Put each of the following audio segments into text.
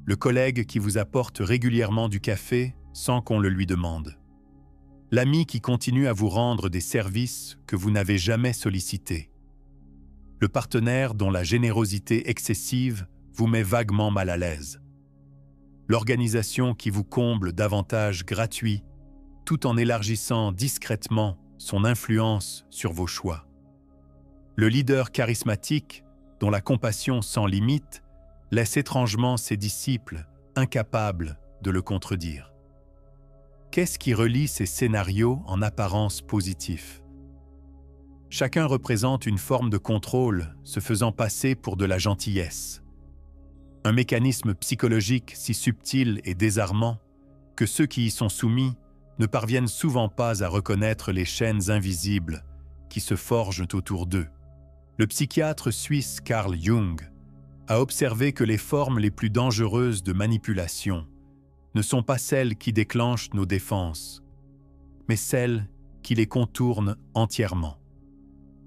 le collègue qui vous apporte régulièrement du café sans qu'on le lui demande. L'ami qui continue à vous rendre des services que vous n'avez jamais sollicités. Le partenaire dont la générosité excessive vous met vaguement mal à l'aise. L'organisation qui vous comble d'avantages gratuits tout en élargissant discrètement son influence sur vos choix. Le leader charismatique dont la compassion sans limite laisse étrangement ses disciples incapables de le contredire. Qu'est-ce qui relie ces scénarios en apparence positifs? Chacun représente une forme de contrôle se faisant passer pour de la gentillesse. Un mécanisme psychologique si subtil et désarmant que ceux qui y sont soumis ne parviennent souvent pas à reconnaître les chaînes invisibles qui se forgent autour d'eux. Le psychiatre suisse Carl Jung a observé que les formes les plus dangereuses de manipulation ne sont pas celles qui déclenchent nos défenses, mais celles qui les contournent entièrement.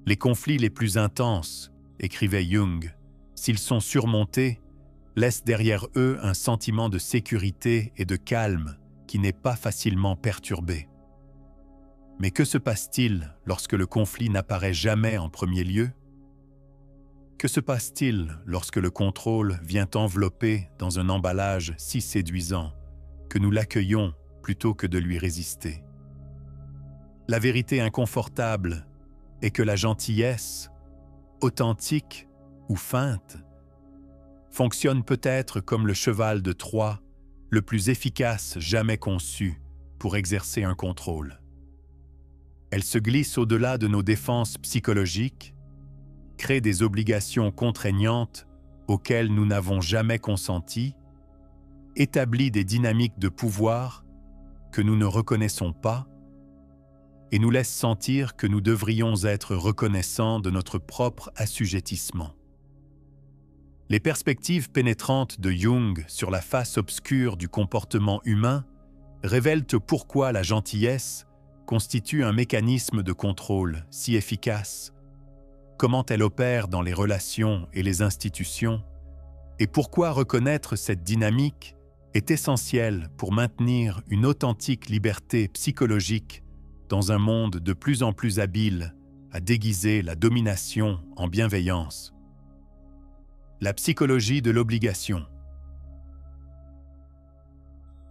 Les conflits les plus intenses, écrivait Jung, s'ils sont surmontés, laissent derrière eux un sentiment de sécurité et de calme qui n'est pas facilement perturbé. Mais que se passe-t-il lorsque le conflit n'apparaît jamais en premier lieu? Que se passe-t-il lorsque le contrôle vient envelopper dans un emballage si séduisant que nous l'accueillons plutôt que de lui résister? La vérité inconfortable est que la gentillesse, authentique ou feinte, fonctionne peut-être comme le cheval de Troie, le plus efficace jamais conçu pour exercer un contrôle. Elle se glisse au-delà de nos défenses psychologiques, crée des obligations contraignantes auxquelles nous n'avons jamais consenti, établit des dynamiques de pouvoir que nous ne reconnaissons pas et nous laisse sentir que nous devrions être reconnaissants de notre propre assujettissement. Les perspectives pénétrantes de Jung sur la face obscure du comportement humain révèlent pourquoi la gentillesse constitue un mécanisme de contrôle si efficace, comment elle opère dans les relations et les institutions, et pourquoi reconnaître cette dynamique est essentiel pour maintenir une authentique liberté psychologique dans un monde de plus en plus habile à déguiser la domination en bienveillance. La psychologie de l'obligation.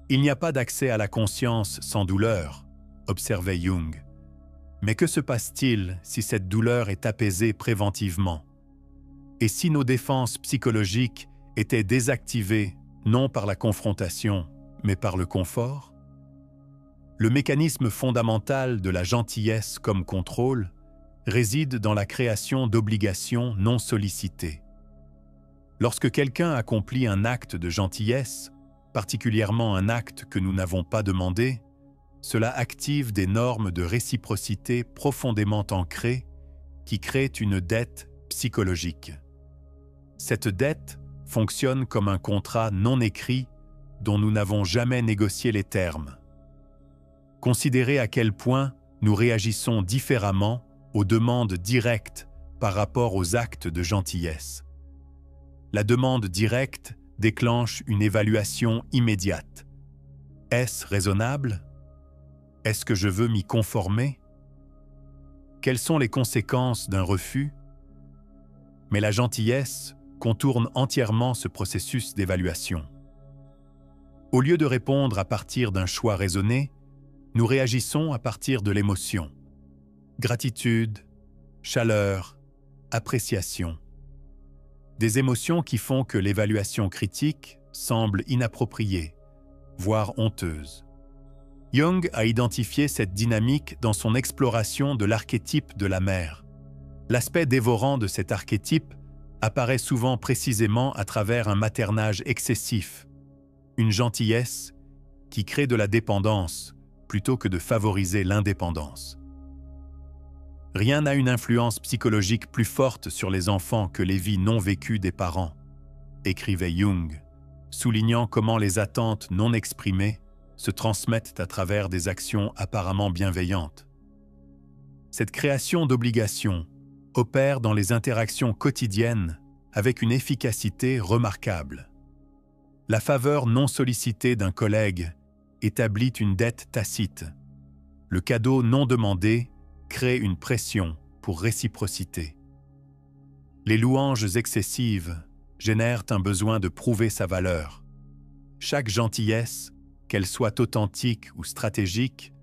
Il n'y a pas d'accès à la conscience sans douleur, observait Jung. Mais que se passe-t-il si cette douleur est apaisée préventivement? Et si nos défenses psychologiques étaient désactivées non par la confrontation, mais par le confort? Le mécanisme fondamental de la gentillesse comme contrôle réside dans la création d'obligations non sollicitées. Lorsque quelqu'un accomplit un acte de gentillesse, particulièrement un acte que nous n'avons pas demandé, cela active des normes de réciprocité profondément ancrées qui créent une dette psychologique. Cette dette fonctionne comme un contrat non écrit dont nous n'avons jamais négocié les termes. Considérez à quel point nous réagissons différemment aux demandes directes par rapport aux actes de gentillesse. La demande directe déclenche une évaluation immédiate. Est-ce raisonnable? Est-ce que je veux m'y conformer? Quelles sont les conséquences d'un refus? Mais la gentillesse contourne entièrement ce processus d'évaluation. Au lieu de répondre à partir d'un choix raisonné, nous réagissons à partir de l'émotion. Gratitude, chaleur, appréciation. Des émotions qui font que l'évaluation critique semble inappropriée, voire honteuse. Jung a identifié cette dynamique dans son exploration de l'archétype de la mère. L'aspect dévorant de cet archétype apparaît souvent précisément à travers un maternage excessif, une gentillesse qui crée de la dépendance plutôt que de favoriser l'indépendance. Rien n'a une influence psychologique plus forte sur les enfants que les vies non vécues des parents, écrivait Jung, soulignant comment les attentes non exprimées se transmettent à travers des actions apparemment bienveillantes. Cette création d'obligations opère dans les interactions quotidiennes avec une efficacité remarquable. La faveur non sollicitée d'un collègue établit une dette tacite. Le cadeau non demandé crée une pression pour réciprocité. Les louanges excessives génèrent un besoin de prouver sa valeur. Chaque gentillesse, qu'elle soit authentique ou stratégique,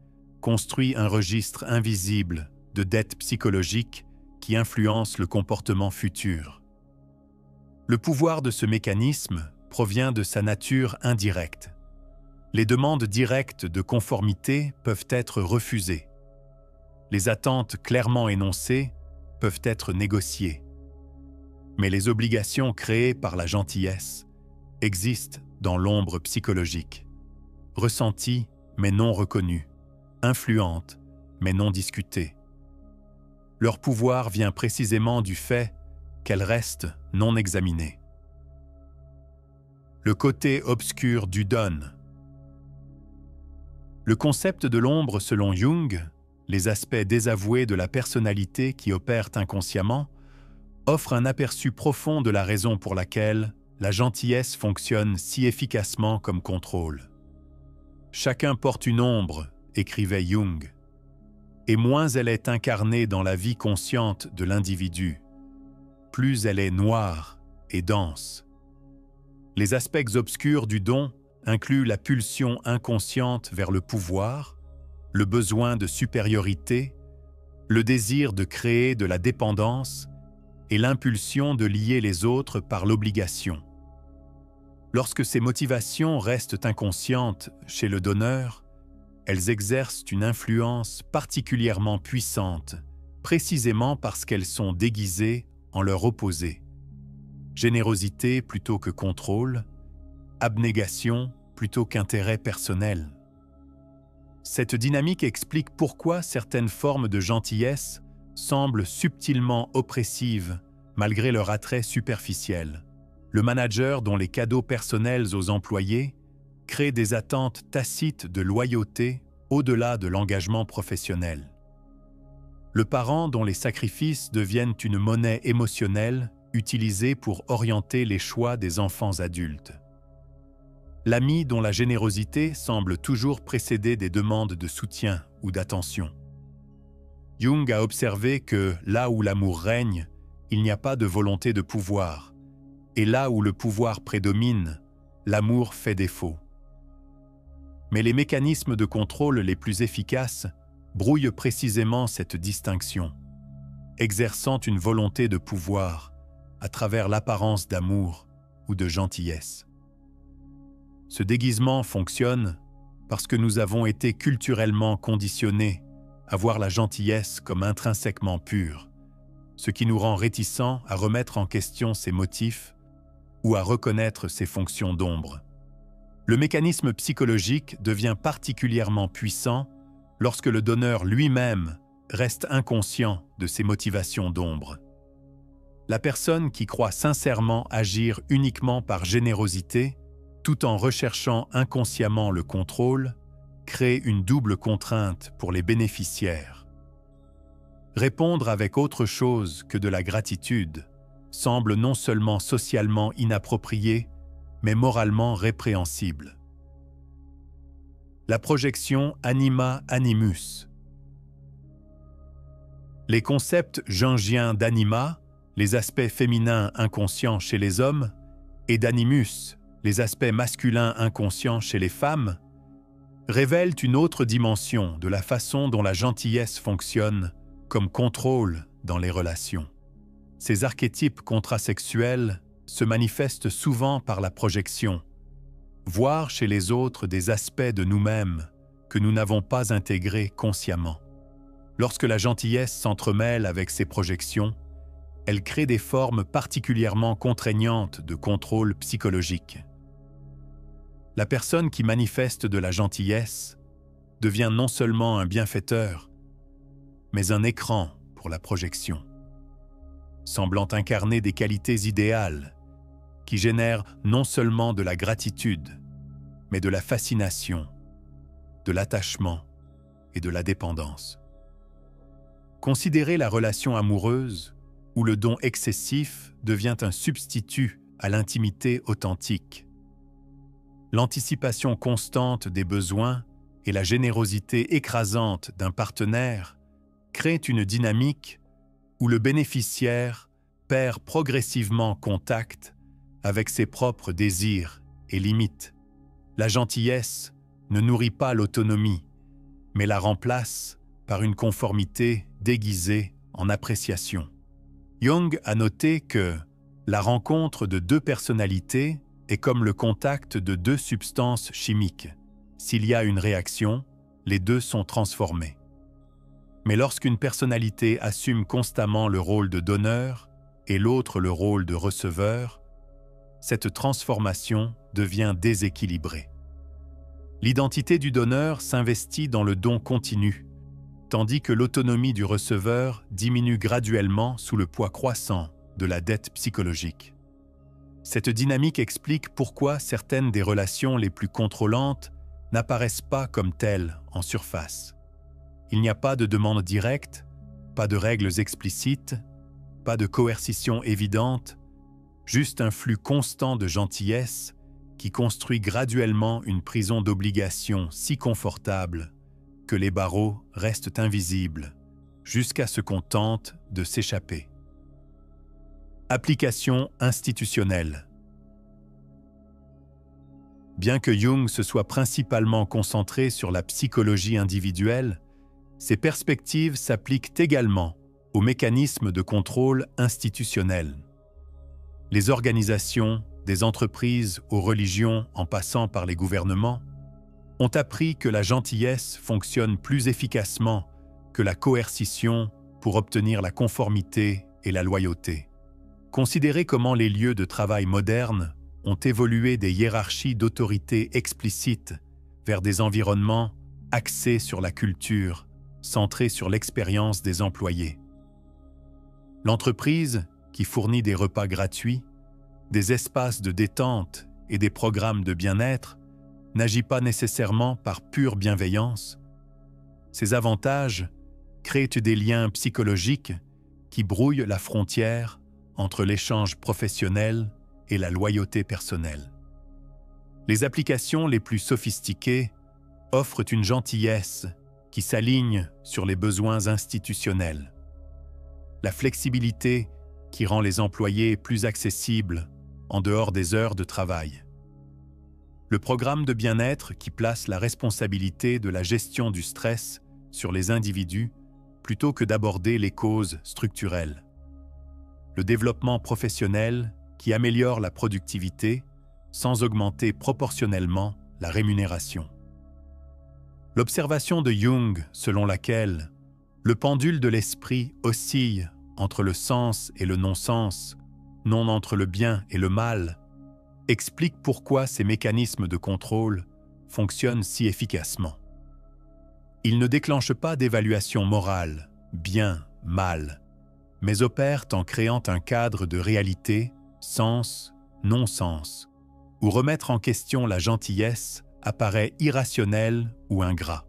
construit un registre invisible de dettes psychologiques qui influencent le comportement futur. Le pouvoir de ce mécanisme provient de sa nature indirecte. Les demandes directes de conformité peuvent être refusées. Les attentes clairement énoncées peuvent être négociées. Mais les obligations créées par la gentillesse existent dans l'ombre psychologique, ressenties mais non reconnues, influentes mais non discutées. Leur pouvoir vient précisément du fait qu'elles restent non examinées. Le côté obscur du don. Le concept de l'ombre selon Jung, les aspects désavoués de la personnalité qui opèrent inconsciemment, offre un aperçu profond de la raison pour laquelle la gentillesse fonctionne si efficacement comme contrôle. Chacun porte une ombre, écrivait Jung, et moins elle est incarnée dans la vie consciente de l'individu, plus elle est noire et dense. Les aspects obscurs du don incluent la pulsion inconsciente vers le pouvoir, le besoin de supériorité, le désir de créer de la dépendance et l'impulsion de lier les autres par l'obligation. Lorsque ces motivations restent inconscientes chez le donneur, elles exercent une influence particulièrement puissante, précisément parce qu'elles sont déguisées en leur opposé. Générosité plutôt que contrôle, abnégation plutôt qu'intérêt personnel. Cette dynamique explique pourquoi certaines formes de gentillesse semblent subtilement oppressives malgré leur attrait superficiel. Le manager dont les cadeaux personnels aux employés crée des attentes tacites de loyauté au-delà de l'engagement professionnel. Le parent dont les sacrifices deviennent une monnaie émotionnelle utilisée pour orienter les choix des enfants adultes. L'ami dont la générosité semble toujours précéder des demandes de soutien ou d'attention. Jung a observé que là où l'amour règne, il n'y a pas de volonté de pouvoir, et là où le pouvoir prédomine, l'amour fait défaut. Mais les mécanismes de contrôle les plus efficaces brouillent précisément cette distinction, exerçant une volonté de pouvoir à travers l'apparence d'amour ou de gentillesse. Ce déguisement fonctionne parce que nous avons été culturellement conditionnés à voir la gentillesse comme intrinsèquement pure, ce qui nous rend réticents à remettre en question ses motifs ou à reconnaître ses fonctions d'ombre. Le mécanisme psychologique devient particulièrement puissant lorsque le donneur lui-même reste inconscient de ses motivations d'ombre. La personne qui croit sincèrement agir uniquement par générosité, tout en recherchant inconsciemment le contrôle, crée une double contrainte pour les bénéficiaires. Répondre avec autre chose que de la gratitude semble non seulement socialement inapproprié, mais moralement répréhensible. La projection anima animus. Les concepts jungiens d'anima, les aspects féminins inconscients chez les hommes, et d'animus, les aspects masculins inconscients chez les femmes, révèlent une autre dimension de la façon dont la gentillesse fonctionne comme contrôle dans les relations. Ces archétypes contrasexuels se manifestent souvent par la projection, voir chez les autres des aspects de nous-mêmes que nous n'avons pas intégrés consciemment. Lorsque la gentillesse s'entremêle avec ces projections, elle crée des formes particulièrement contraignantes de contrôle psychologique. La personne qui manifeste de la gentillesse devient non seulement un bienfaiteur, mais un écran pour la projection, semblant incarner des qualités idéales qui génèrent non seulement de la gratitude, mais de la fascination, de l'attachement et de la dépendance. Considérez la relation amoureuse où le don excessif devient un substitut à l'intimité authentique. L'anticipation constante des besoins et la générosité écrasante d'un partenaire créent une dynamique où le bénéficiaire perd progressivement contact avec ses propres désirs et limites. La gentillesse ne nourrit pas l'autonomie, mais la remplace par une conformité déguisée en appréciation. Jung a noté que la rencontre de deux personnalités est comme le contact de deux substances chimiques. S'il y a une réaction, les deux sont transformés. Mais lorsqu'une personnalité assume constamment le rôle de donneur et l'autre le rôle de receveur, cette transformation devient déséquilibrée. L'identité du donneur s'investit dans le don continu, tandis que l'autonomie du receveur diminue graduellement sous le poids croissant de la dette psychologique. Cette dynamique explique pourquoi certaines des relations les plus contrôlantes n'apparaissent pas comme telles en surface. Il n'y a pas de demande directe, pas de règles explicites, pas de coercition évidente, juste un flux constant de gentillesse qui construit graduellement une prison d'obligation si confortable que les barreaux restent invisibles jusqu'à ce qu'on tente de s'échapper. Application institutionnelle. Bien que Jung se soit principalement concentré sur la psychologie individuelle, ses perspectives s'appliquent également aux mécanismes de contrôle institutionnel. Les organisations, des entreprises aux religions en passant par les gouvernements, ont appris que la gentillesse fonctionne plus efficacement que la coercition pour obtenir la conformité et la loyauté. Considérez comment les lieux de travail modernes ont évolué des hiérarchies d'autorité explicites vers des environnements axés sur la culture, centrés sur l'expérience des employés. L'entreprise, qui fournit des repas gratuits, des espaces de détente et des programmes de bien-être, n'agit pas nécessairement par pure bienveillance. Ces avantages créent des liens psychologiques qui brouillent la frontière entre l'échange professionnel et la loyauté personnelle. Les applications les plus sophistiquées offrent une gentillesse qui s'aligne sur les besoins institutionnels. La flexibilité qui rend les employés plus accessibles en dehors des heures de travail. Le programme de bien-être qui place la responsabilité de la gestion du stress sur les individus plutôt que d'aborder les causes structurelles. Le développement professionnel qui améliore la productivité sans augmenter proportionnellement la rémunération. L'observation de Jung selon laquelle le pendule de l'esprit oscille entre le sens et le non-sens, non entre le bien et le mal, explique pourquoi ces mécanismes de contrôle fonctionnent si efficacement. Ils ne déclenchent pas d'évaluation morale, bien, mal, mais opèrent en créant un cadre de réalité, sens, non-sens, où remettre en question la gentillesse apparaît irrationnel ou ingrat.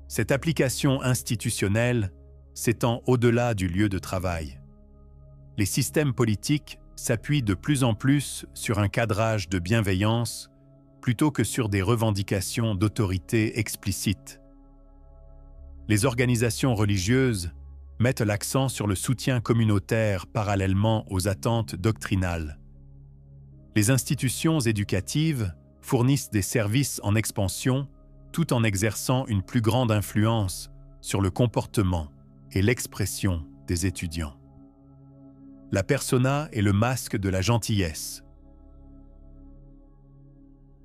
Cette application institutionnelle s'étend au-delà du lieu de travail. Les systèmes politiques s'appuient de plus en plus sur un cadrage de bienveillance plutôt que sur des revendications d'autorité explicites. Les organisations religieuses mettent l'accent sur le soutien communautaire parallèlement aux attentes doctrinales. Les institutions éducatives fournissent des services en expansion tout en exerçant une plus grande influence sur le comportement et l'expression des étudiants. La persona est le masque de la gentillesse.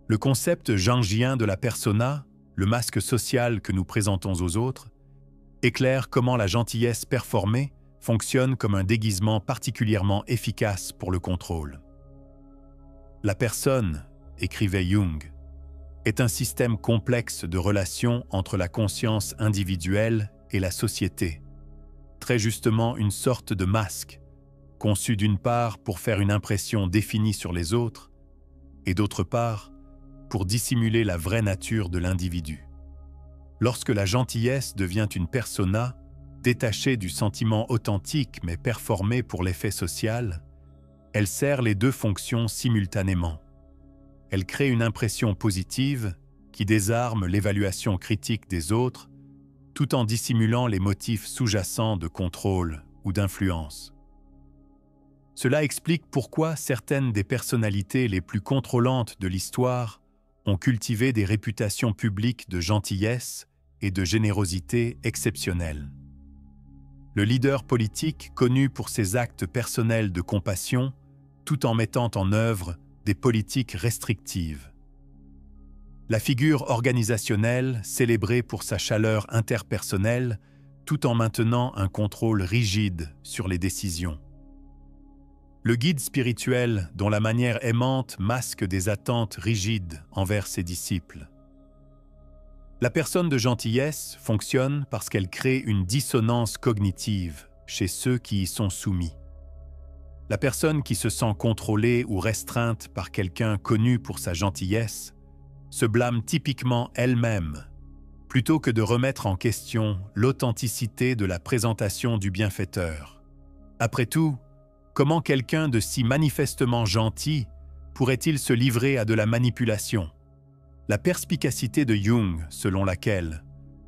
Le concept jungien de la persona, le masque social que nous présentons aux autres, éclaire comment la gentillesse performée fonctionne comme un déguisement particulièrement efficace pour le contrôle. La personne, écrivait Jung, est un système complexe de relations entre la conscience individuelle et la société, très justement une sorte de masque, conçu d'une part pour faire une impression définie sur les autres, et d'autre part pour dissimuler la vraie nature de l'individu. Lorsque la gentillesse devient une persona, détachée du sentiment authentique mais performée pour l'effet social, elle sert les deux fonctions simultanément. Elle crée une impression positive qui désarme l'évaluation critique des autres tout en dissimulant les motifs sous-jacents de contrôle ou d'influence. Cela explique pourquoi certaines des personnalités les plus contrôlantes de l'histoire ont cultivé des réputations publiques de gentillesse et de générosité exceptionnelles. Le leader politique connu pour ses actes personnels de compassion tout en mettant en œuvre des politiques restrictives. La figure organisationnelle célébrée pour sa chaleur interpersonnelle tout en maintenant un contrôle rigide sur les décisions. Le guide spirituel dont la manière aimante masque des attentes rigides envers ses disciples. La personne de gentillesse fonctionne parce qu'elle crée une dissonance cognitive chez ceux qui y sont soumis. La personne qui se sent contrôlée ou restreinte par quelqu'un connu pour sa gentillesse se blâme typiquement elle-même, plutôt que de remettre en question l'authenticité de la présentation du bienfaiteur. Après tout, comment quelqu'un de si manifestement gentil pourrait-il se livrer à de la manipulation ? La perspicacité de Jung, selon laquelle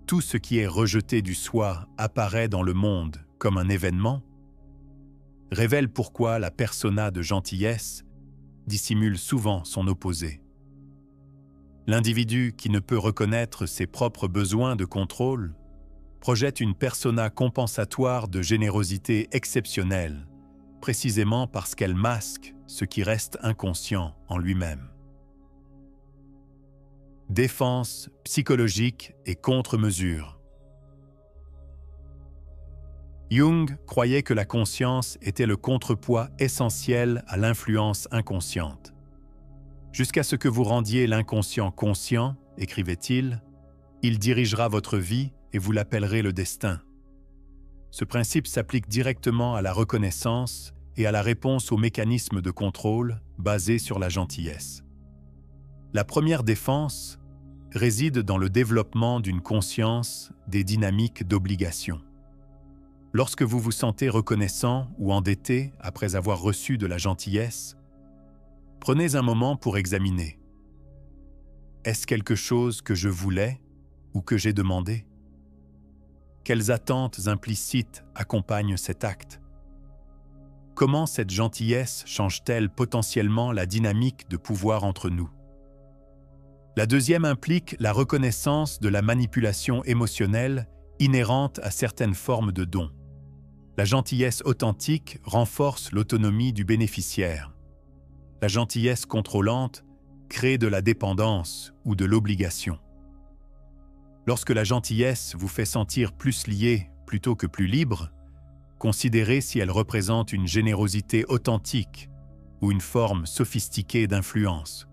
tout ce qui est rejeté du soi apparaît dans le monde comme un événement, révèle pourquoi la persona de gentillesse dissimule souvent son opposé. L'individu qui ne peut reconnaître ses propres besoins de contrôle projette une persona compensatoire de générosité exceptionnelle, précisément parce qu'elle masque ce qui reste inconscient en lui-même. Défense psychologique et contre-mesure. Jung croyait que la conscience était le contrepoids essentiel à l'influence inconsciente. Jusqu'à ce que vous rendiez l'inconscient conscient, écrivait-il, il dirigera votre vie et vous l'appellerez le destin. Ce principe s'applique directement à la reconnaissance et à la réponse aux mécanismes de contrôle basés sur la gentillesse. La première défense réside dans le développement d'une conscience des dynamiques d'obligation. Lorsque vous vous sentez reconnaissant ou endetté après avoir reçu de la gentillesse, prenez un moment pour examiner. Est-ce quelque chose que je voulais ou que j'ai demandé ? Quelles attentes implicites accompagnent cet acte ? Comment cette gentillesse change-t-elle potentiellement la dynamique de pouvoir entre nous ? La deuxième implique la reconnaissance de la manipulation émotionnelle inhérente à certaines formes de dons. La gentillesse authentique renforce l'autonomie du bénéficiaire. La gentillesse contrôlante crée de la dépendance ou de l'obligation. Lorsque la gentillesse vous fait sentir plus lié plutôt que plus libre, considérez si elle représente une générosité authentique ou une forme sophistiquée d'influence.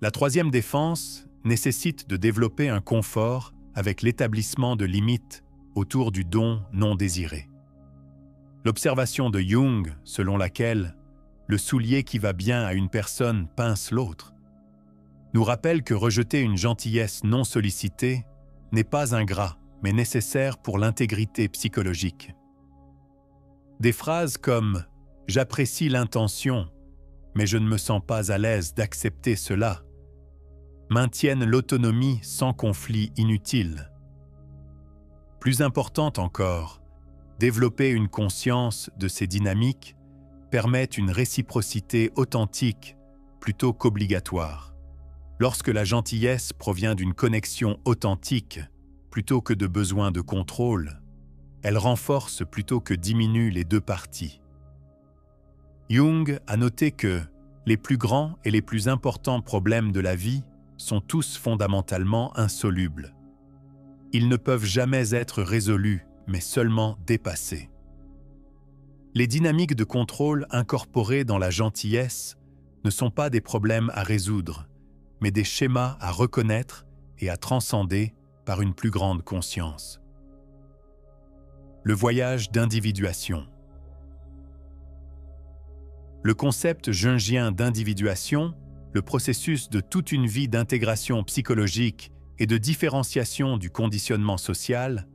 La troisième défense nécessite de développer un confort avec l'établissement de limites autour du don non désiré. L'observation de Jung, selon laquelle le soulier qui va bien à une personne pince l'autre, nous rappelle que rejeter une gentillesse non sollicitée n'est pas ingrat, mais nécessaire pour l'intégrité psychologique. Des phrases comme « j'apprécie l'intention, mais je ne me sens pas à l'aise d'accepter cela » maintiennent l'autonomie sans conflit inutile. Plus importante encore, développer une conscience de ces dynamiques permet une réciprocité authentique plutôt qu'obligatoire. Lorsque la gentillesse provient d'une connexion authentique plutôt que de besoins de contrôle, elle renforce plutôt que diminue les deux parties. Jung a noté que les plus grands et les plus importants problèmes de la vie sont tous fondamentalement insolubles. Ils ne peuvent jamais être résolus, mais seulement dépassés. Les dynamiques de contrôle incorporées dans la gentillesse ne sont pas des problèmes à résoudre, mais des schémas à reconnaître et à transcender par une plus grande conscience. Le voyage d'individuation. Le concept jungien d'individuation, le processus de toute une vie d'intégration psychologique et de différenciation du conditionnement social,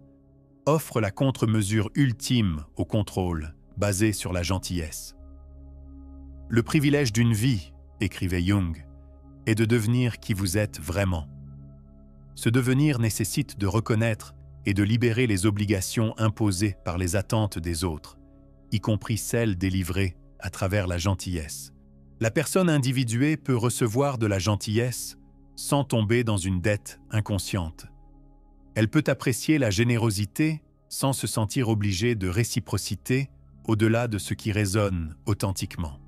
offre la contre-mesure ultime au contrôle, basé sur la gentillesse. Le privilège d'une vie, écrivait Jung, est de devenir qui vous êtes vraiment. Ce devenir nécessite de reconnaître et de libérer les obligations imposées par les attentes des autres, y compris celles délivrées à travers la gentillesse. La personne individuée peut recevoir de la gentillesse sans tomber dans une dette inconsciente. Elle peut apprécier la générosité sans se sentir obligée de réciprocité au-delà de ce qui résonne authentiquement.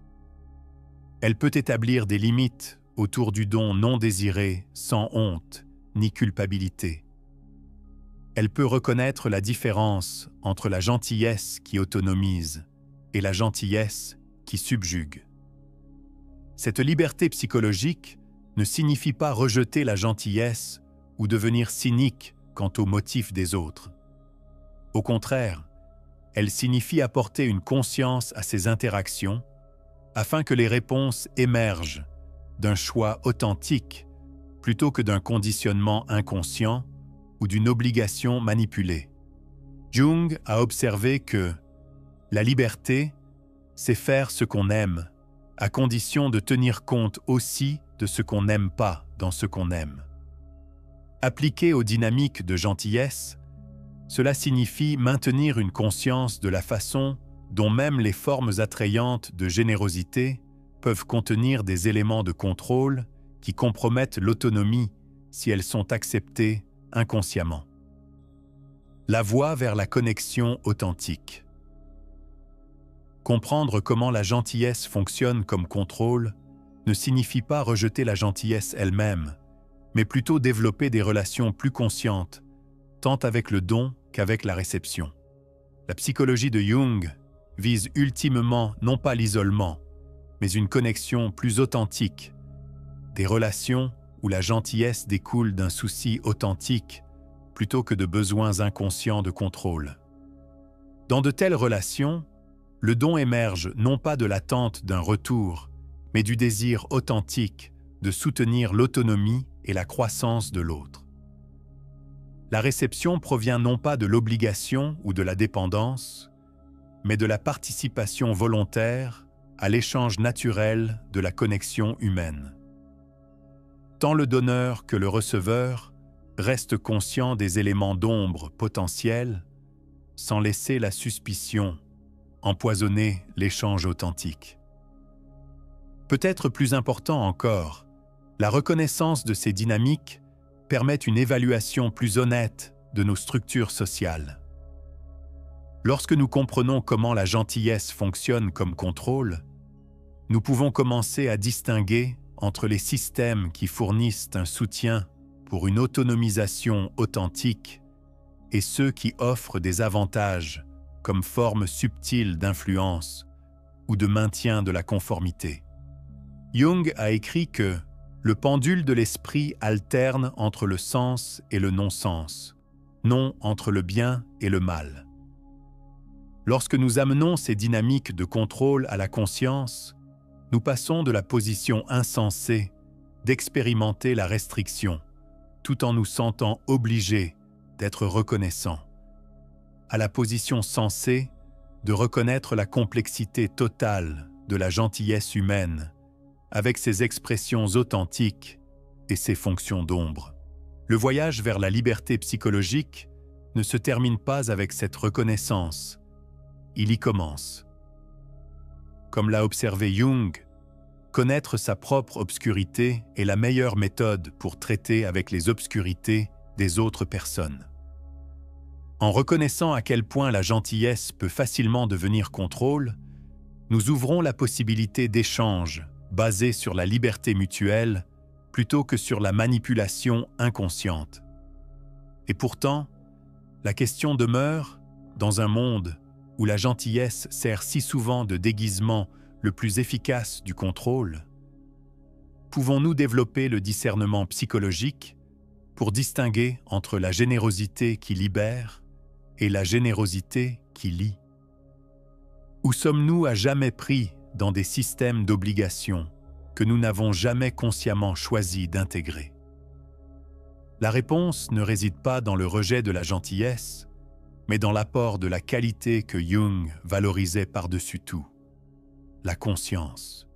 Elle peut établir des limites autour du don non désiré sans honte ni culpabilité. Elle peut reconnaître la différence entre la gentillesse qui autonomise et la gentillesse qui subjugue. Cette liberté psychologique ne signifie pas rejeter la gentillesse ou devenir cynique quant aux motifs des autres. Au contraire, elle signifie apporter une conscience à ces interactions afin que les réponses émergent d'un choix authentique plutôt que d'un conditionnement inconscient ou d'une obligation manipulée. Jung a observé que la liberté, c'est faire ce qu'on aime, à condition de tenir compte aussi de ce qu'on n'aime pas dans ce qu'on aime. Appliqué aux dynamiques de gentillesse, cela signifie maintenir une conscience de la façon dont même les formes attrayantes de générosité peuvent contenir des éléments de contrôle qui compromettent l'autonomie si elles sont acceptées inconsciemment. La voie vers la connexion authentique. Comprendre comment la gentillesse fonctionne comme contrôle ne signifie pas rejeter la gentillesse elle-même, mais plutôt développer des relations plus conscientes, tant avec le don qu'avec la réception. La psychologie de Jung vise ultimement non pas l'isolement, mais une connexion plus authentique, des relations où la gentillesse découle d'un souci authentique plutôt que de besoins inconscients de contrôle. Dans de telles relations, le don émerge non pas de l'attente d'un retour, mais du désir authentique de soutenir l'autonomie et la croissance de l'autre. La réception provient non pas de l'obligation ou de la dépendance, mais de la participation volontaire à l'échange naturel de la connexion humaine. Tant le donneur que le receveur restent conscients des éléments d'ombre potentiels, sans laisser la suspicion empoisonner l'échange authentique. Peut-être plus important encore, la reconnaissance de ces dynamiques permet une évaluation plus honnête de nos structures sociales. Lorsque nous comprenons comment la gentillesse fonctionne comme contrôle, nous pouvons commencer à distinguer entre les systèmes qui fournissent un soutien pour une autonomisation authentique et ceux qui offrent des avantages comme forme subtile d'influence ou de maintien de la conformité. Jung a écrit que le pendule de l'esprit alterne entre le sens et le non-sens, non entre le bien et le mal. Lorsque nous amenons ces dynamiques de contrôle à la conscience, nous passons de la position insensée d'expérimenter la restriction, tout en nous sentant obligés d'être reconnaissants, à la position sensée de reconnaître la complexité totale de la gentillesse humaine, avec ses expressions authentiques et ses fonctions d'ombre. Le voyage vers la liberté psychologique ne se termine pas avec cette reconnaissance, il y commence. Comme l'a observé Jung, connaître sa propre obscurité est la meilleure méthode pour traiter avec les obscurités des autres personnes. En reconnaissant à quel point la gentillesse peut facilement devenir contrôle, nous ouvrons la possibilité d'échanges basés sur la liberté mutuelle plutôt que sur la manipulation inconsciente. Et pourtant, la question demeure, dans un monde où la gentillesse sert si souvent de déguisement le plus efficace du contrôle, pouvons-nous développer le discernement psychologique pour distinguer entre la générosité qui libère et la générosité qui lie? Ou sommes-nous à jamais pris dans des systèmes d'obligation que nous n'avons jamais consciemment choisi d'intégrer? La réponse ne réside pas dans le rejet de la gentillesse, mais dans l'apport de la qualité que Jung valorisait par-dessus tout, la conscience.